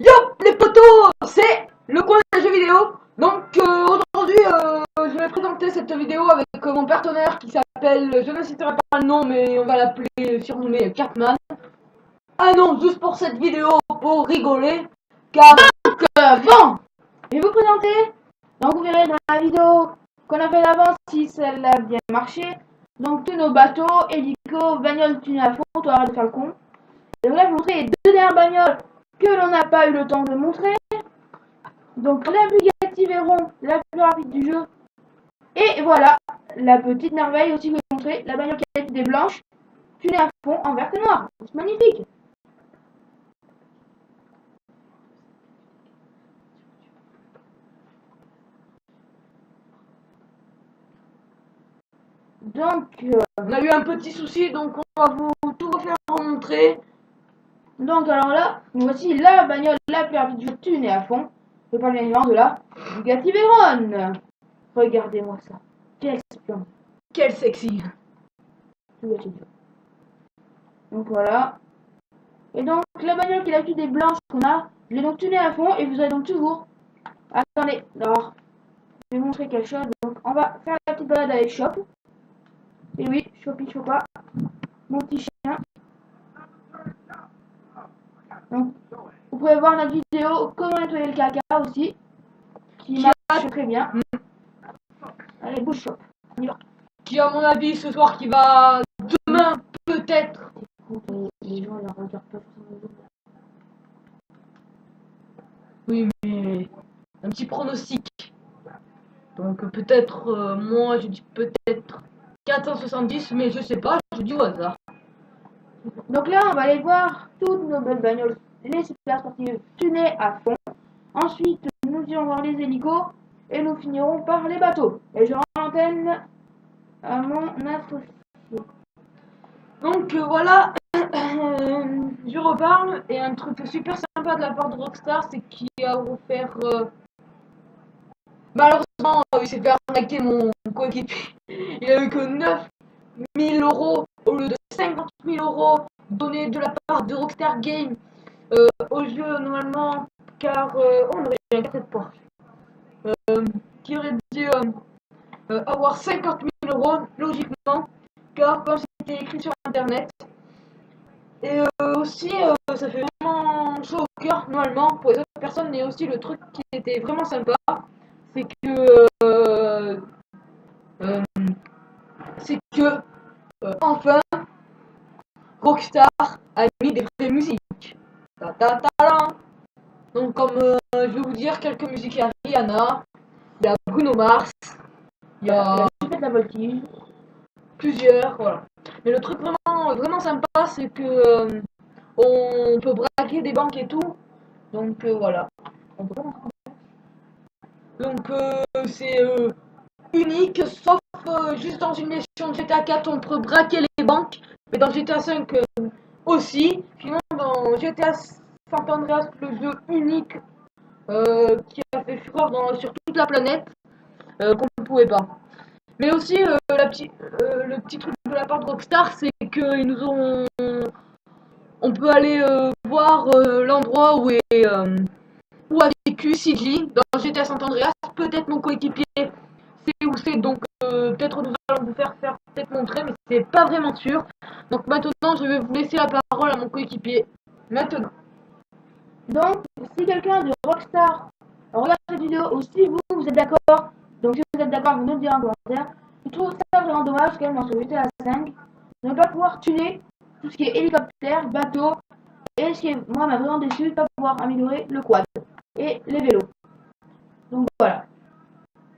Yo les potos, c'est le coin des jeux vidéo. Donc aujourd'hui je vais présenter cette vidéo avec mon partenaire qui s'appelle, je ne citerai pas le nom mais on va l'appeler surnommé Catman. Ah non, juste pour cette vidéo pour rigoler car Bon, je vais vous présenter. Donc vous verrez dans la vidéo qu'on a fait avant si celle-là a bien marché. Donc tous nos bateaux, hélicos, bagnoles tunées à fond, toi arrête de faire le con. Et donc là je vais vous montrer les deux dernières bagnoles que l'on n'a pas eu le temps de montrer. Donc la Bugatti Veyron, la plus rapide du jeu. Et voilà, la petite merveille aussi que je vais vous montrer, la bagnole qui a été blanche, tunée à fond en vert et noir. C'est magnifique. Donc, on a eu un petit souci donc on va vous tout refaire remontrer. Donc alors là, voici la bagnole la plus rapide du jeu tunée à fond. Je parle bien évidemment de la Bugatti Veyron. Regardez-moi ça. Quel splendide. Quel sexy. Donc voilà. Et donc la bagnole qui est la plus des blanches qu'on a, je l'ai donc tunée à fond et vous avez donc toujours... Attendez, alors, je vais vous montrer quelque chose. Donc on va faire la petite balade avec Chop. Et oui, Chopi Chopa, mon petit chien. Donc vous pouvez voir notre vidéo comment nettoyer le caca aussi, qui marche très bien. Allez, bouge Chop, on y va. Qui à mon avis ce soir qui va demain peut-être. Les gens ils en regardent pas forcément. Oui mais un petit pronostic. Donc peut-être moi je dis peut-être 470 mais je sais pas, je dis au hasard. Donc là on va aller voir toutes nos belles bagnoles, les super sportives tunées à fond. Ensuite nous irons voir les hélicos et nous finirons par les bateaux. Et je rends l'antenne à mon associé. Donc voilà, je reparle et un truc super sympa de la part de Rockstar c'est qu'il a offert malheureusement il s'est fait arnaquer mon coéquipier. Il a eu que 9000 euros au lieu de 50 000 euros donnés de la part de Rockstar Games au jeu normalement car on aurait eu un cassette Porsche qui aurait dû avoir 50 000 euros logiquement car comme c'était écrit sur internet. Et aussi ça fait vraiment chaud au cœur normalement pour les autres personnes, mais aussi le truc qui était vraiment sympa c'est que euh, enfin Rockstar a mis des vraies musiques. Ta ta ta ta. Donc comme je vais vous dire quelques musiques, il y a Rihanna, il y a Bruno Mars, il y a La voltige. plusieurs, voilà. Mais le truc vraiment sympa, c'est que on peut braquer des banques et tout. Donc voilà. On peut pas. Donc c'est unique, sauf juste dans une mission de GTA 4, on peut braquer les banques, mais dans GTA 5 aussi. Sinon, dans GTA San Andreas, le jeu unique qui a fait fureur sur toute la planète, qu'on ne pouvait pas. Mais aussi, le petit truc de la part de Rockstar, c'est qu'ils nous ont. On peut aller voir l'endroit où a vécu CJ dans GTA San Andreas. Peut-être mon coéquipier sait où c'est, donc peut-être nous allons vous faire peut-être montrer, mais c'est pas vraiment sûr. Donc maintenant, je vais vous laisser la parole à mon coéquipier. Maintenant. Donc, si quelqu'un de Rockstar regarde cette vidéo ou si vous êtes d'accord, donc si vous êtes d'accord, vous nous le direz en commentaire. Je trouve ça vraiment dommage quand même dans ce GTA 5 de ne pas pouvoir tuner tout ce qui est hélicoptère, bateau, et ce qui est, moi m'a vraiment déçu de ne pas pouvoir améliorer le quad et les vélos. Donc voilà.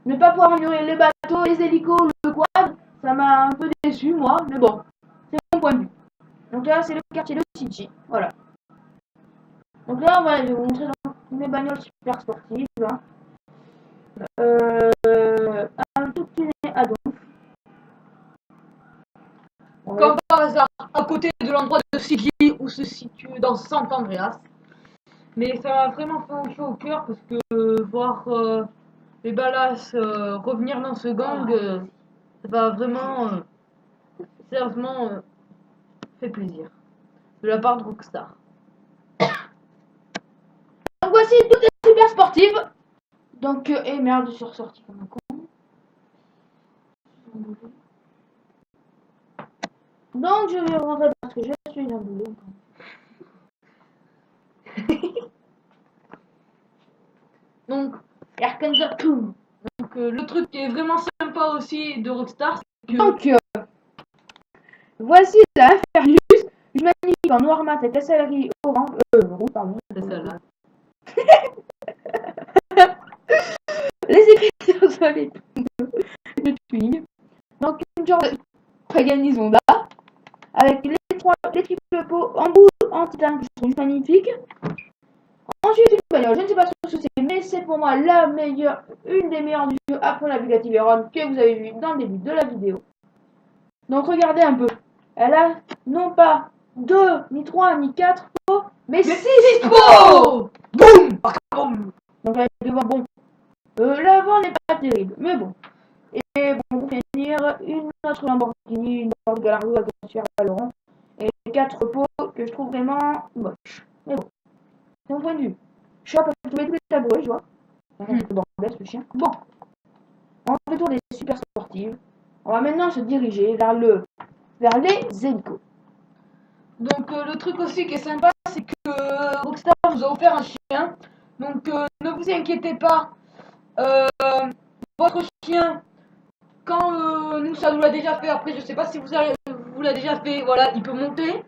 Ne pas pouvoir améliorer les bateaux, les hélicos, le quad, ça m'a un peu déçu moi, mais bon, c'est mon point de vue. Donc là c'est le quartier de City, voilà. Donc là, voilà, je vais vous montrer mes bagnoles super sportives. Hein. Un tout petit à donf. Comme par hasard, à côté de l'endroit de CJ où se situe dans San Andreas. Mais ça m'a vraiment fait chaud au cœur parce que voir les Ballas revenir dans ce gang, ça va vraiment, sérieusement, fait plaisir. De la part de Rockstar. voici toutes les super sportives. Donc, et merde, je suis ressorti comme un con. Donc, je vais rentrer parce que je suis un boulot. Donc, Donc, le truc qui est vraiment sympa aussi de Rockstar, c'est que... voici la Infernus, je magnifique en noir mat avec la céleri orange, rouge, pardon. C'est celle-là. Les écritures sur les de tuiles. Donc, une genre de paganisme là, avec les triples pots en bout anti-tank qui sont juste magnifiques. Ensuite, une bagnole, je ne sais pas ce que c'est, mais c'est pour moi la meilleure, une des meilleures du jeu après la Bugatti Veyron que vous avez vu dans le début de la vidéo. Donc regardez un peu, elle a non pas 2, ni 3, ni 4 pots, mais 6 pots. Boum, boum. Donc elle devant, bon, l'avant n'est pas terrible, mais bon. Et bon, pour finir, une autre Lamborghini, une Ford Gallardo avec un super ballon, et 4 pots que je trouve vraiment moches. Mais bon, c'est mon point de vue. Shop, je mets tous les tabourets, je vois. C'est bordel, ce chien. Bon, on fait le tour des super sportives. On va maintenant se diriger vers les hélicos. Donc le truc aussi qui est sympa, c'est que Rockstar vous a offert un chien. Donc ne vous inquiétez pas, votre chien, quand nous ça nous l'a déjà fait, après je sais pas si vous l'a déjà fait, voilà, il peut monter.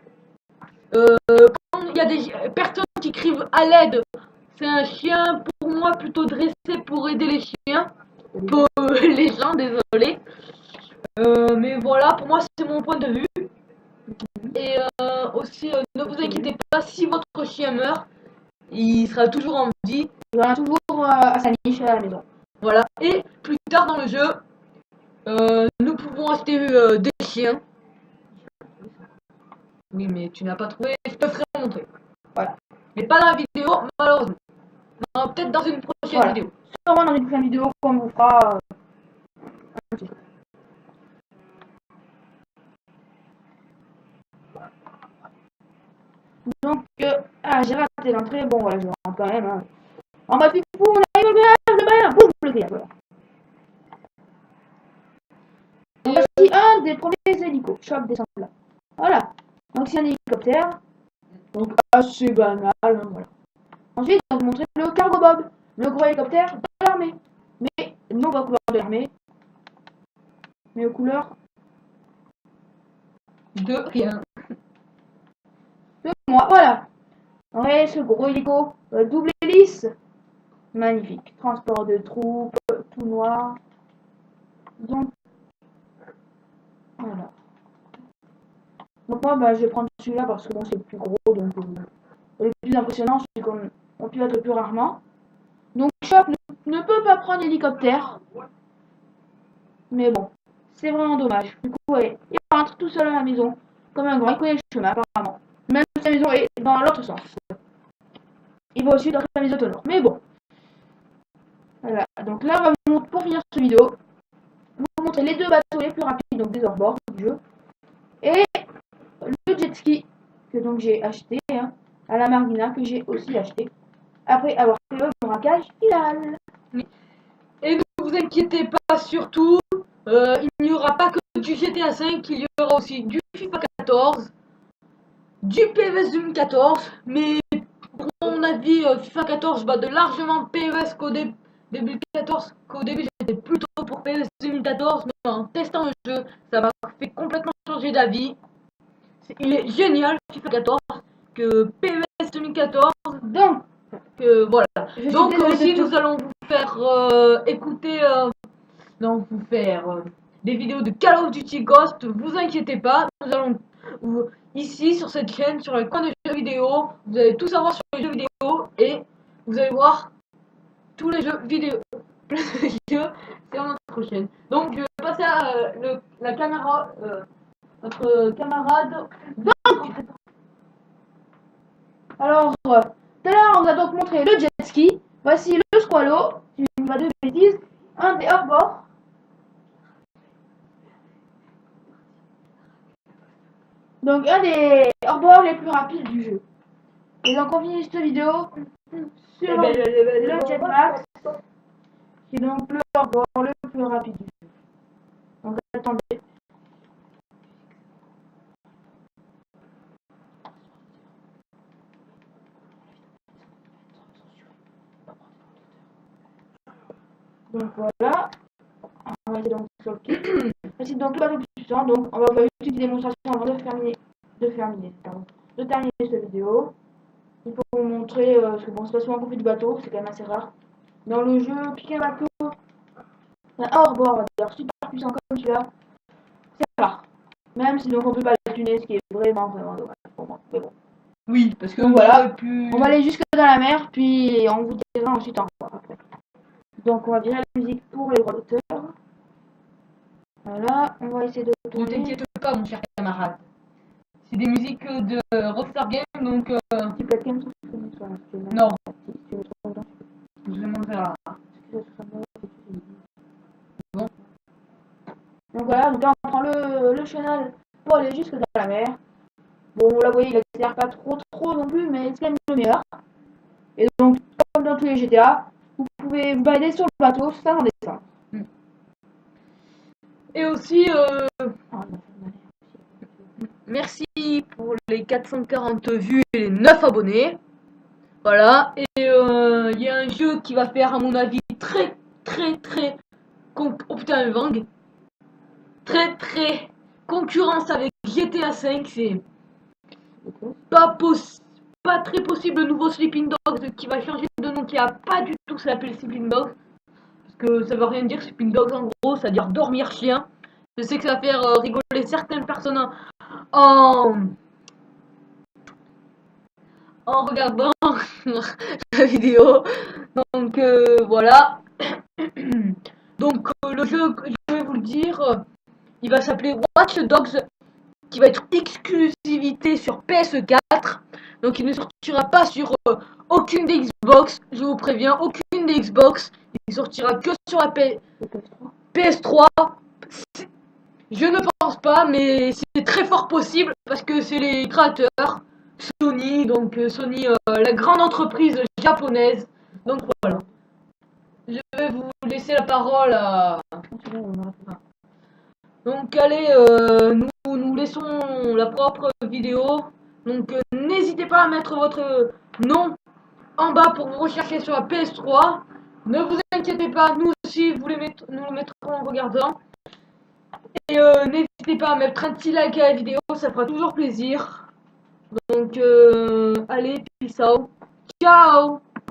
Quand il y a des personnes qui crient à l'aide, c'est un chien pour moi plutôt dressé pour aider les chiens, pour les gens, désolé. Mais voilà, pour moi c'est mon point de vue. Et aussi, ne vous inquiétez pas, si votre chien meurt, il sera toujours en vie. Il y en a toujours à sa niche à la maison. Voilà. Et plus tard dans le jeu, nous pouvons acheter des chiens. Oui, mais tu n'as pas trouvé, je te ferai montrer. Voilà. Mais pas dans la vidéo, malheureusement. Non, peut-être dans une prochaine vidéo. Sûrement dans une prochaine vidéo qu'on vous fera. Donc, j'ai raté l'entrée. Bon, voilà, je rentre quand même. Hein. En bas, fou, on arrive au grave, le bain, boum, le grillage, voilà. Donc, voici un des premiers hélicos. Shop descend là. Voilà. Donc, c'est un hélicoptère. Donc, assez banal. Hein, voilà. Ensuite, on va vous montrer le Cargo Bob. Le gros hélicoptère de l'armée. Mais non pas aux couleurs de l'armée. Mais aux couleurs de rien. De moi. Voilà. Ouais, ce gros hélico. Double hélice. Magnifique. Transport de troupes. Tout noir. Donc, voilà. Donc moi, bah, je vais prendre celui-là parce que bon, c'est le plus gros, donc le plus impressionnant, celui qu'on pilote le plus rarement. Donc Shop ne peut pas prendre l'hélicoptère. Mais bon, c'est vraiment dommage. Du coup, ouais, il rentre tout seul à la maison, comme un grand, il connaît le chemin apparemment. Même si sa maison est dans l'autre sens. Il va aussi dans la maison de nord. Mais bon. Voilà, donc là, on va pour finir cette vidéo, vous montrer les deux bateaux les plus rapides, donc des hors-bords du jeu. Et le jet ski que donc j'ai acheté hein, à la Marina que j'ai aussi acheté après avoir fait le braquage final. Et ne vous inquiétez pas surtout, il n'y aura pas que du GTA 5, il y aura aussi du FIFA 14, du PES 2014, mais pour mon avis, FIFA 14 bat de largement PES qu'au début 14, qu'au début j'étais plutôt pour PES 2014, mais en testant le jeu, ça m'a fait complètement changer d'avis. Il est génial FIFA 14 que PES 2014. Donc, voilà. Donc aussi nous allons vous faire écouter, vous faire des vidéos de Call of Duty Ghost. Vous inquiétez pas, nous allons ici sur cette chaîne, sur le coin de jeux vidéo, vous allez tout savoir sur les jeux vidéo et vous allez voir tous les jeux vidéo. C'est notre chaîne. Donc je vais passer à la caméra, notre camarade. alors, tout à l'heure, on vous a donc montré le jet ski. Voici le squalo, tu ne dis pas de bêtises, un des hors-bords. Donc, un des hors-bords les plus rapides du jeu. Et donc, on finit cette vidéo sur le jetpack, qui est donc le hors-bord le plus rapide du jeu. Donc attendez. Donc voilà. On va essayer donc sur le kit. Voici donc le bateau puissant. Donc on va faire une petite démonstration avant de terminer cette vidéo. Il faut vous montrer, parce que bon, c'est pas souvent qu'on fait du bateau, c'est quand même assez rare. Dans le jeu, piquer un bateau, un hors-bord, on va dire, super puissant comme celui-là, c'est rare. Même si donc on peut pas le tuner, ce qui est vraiment dommage pour moi. Mais bon. Oui, parce que donc voilà, pu... on va aller jusque dans la mer, puis on vous dira ensuite au revoir après. Donc on va virer la musique pour les droits d'auteur. Voilà, on va essayer de Ne tourner. t'inquiète pas, mon cher camarade. C'est des musiques de Rockstar Games, donc... Tu peux quand même Non. Si tu veux trop longtemps, Je demanderai à... Bon. Donc voilà, donc là on prend le chenal pour aller jusque dans la mer. Bon, là vous voyez, il accélère pas trop non plus, mais c'est quand même le meilleur. Et donc, comme dans tous les GTA, vous pouvez vous balader sur le bateau, ça en descend. Et aussi, merci pour les 440 vues et les 9 abonnés. Voilà, et il y a un jeu qui va faire, à mon avis, très... Oh putain, Vang. Très concurrence avec GTA 5, c'est pas très possible. Le nouveau Sleeping Dogs qui va changer de nom, qui a pas du tout s'appelle Sleeping Dogs, parce que ça veut rien dire. Sleeping Dogs, en gros, ça veut dire dormir chien. Je sais que ça va faire rigoler certaines personnes en regardant la vidéo. Donc voilà. Donc le jeu, je vais vous le dire, il va s'appeler Watch Dogs, qui va être exclusivité sur PS4. Donc il ne sortira pas sur aucune des Xbox, je vous préviens, aucune des Xbox. Il sortira que sur la PS3. Je ne pense pas, mais c'est très fort possible parce que c'est les créateurs Sony, donc Sony, la grande entreprise japonaise. Donc voilà. Je vais vous laisser la parole à... Donc allez, nous laissons la propre vidéo. Donc n'hésitez pas à mettre votre nom en bas pour vous rechercher sur la PS3. Ne vous inquiétez pas, nous aussi nous le mettrons en regardant. Et n'hésitez pas à mettre un petit like à la vidéo, ça fera toujours plaisir. Donc allez, peace out. Ciao.